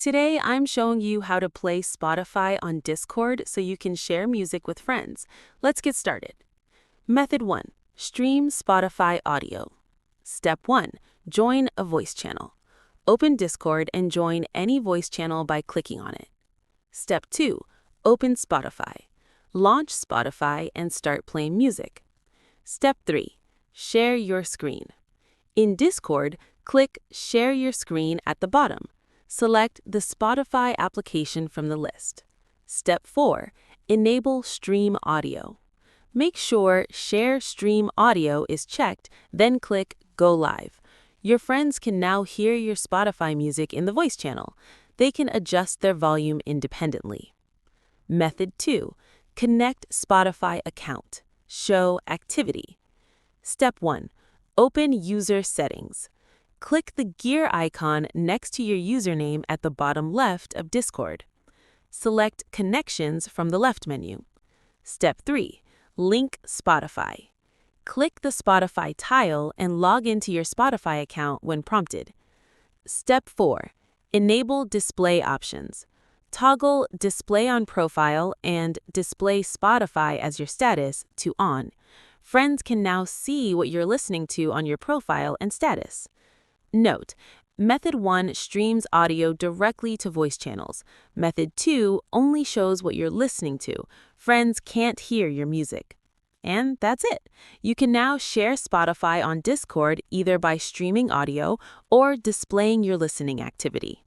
Today, I'm showing you how to play Spotify on Discord so you can share music with friends. Let's get started. Method 1. Stream Spotify audio. Step 1. Join a voice channel. Open Discord and join any voice channel by clicking on it. Step 2. Open Spotify. Launch Spotify and start playing music. Step 3. Share your screen. In Discord, click Share Your Screen at the bottom. Select the Spotify application from the list. Step 4. Enable Stream Audio. Make sure Share Stream Audio is checked, then click Go Live. Your friends can now hear your Spotify music in the voice channel. They can adjust their volume independently. Method 2. Connect Spotify account. Show activity. Step 1. Open User Settings. Click the gear icon next to your username at the bottom left of Discord. Select Connections from the left menu. Step 3. Link Spotify. Click the Spotify tile and log into your Spotify account when prompted. Step 4. Enable display options. Toggle Display on Profile and Display Spotify as your status to on. Friends can now see what you're listening to on your profile and status. Note: Method 1 streams audio directly to voice channels. Method 2 only shows what you're listening to. Friends can't hear your music. And that's it. You can now share Spotify on Discord either by streaming audio or displaying your listening activity.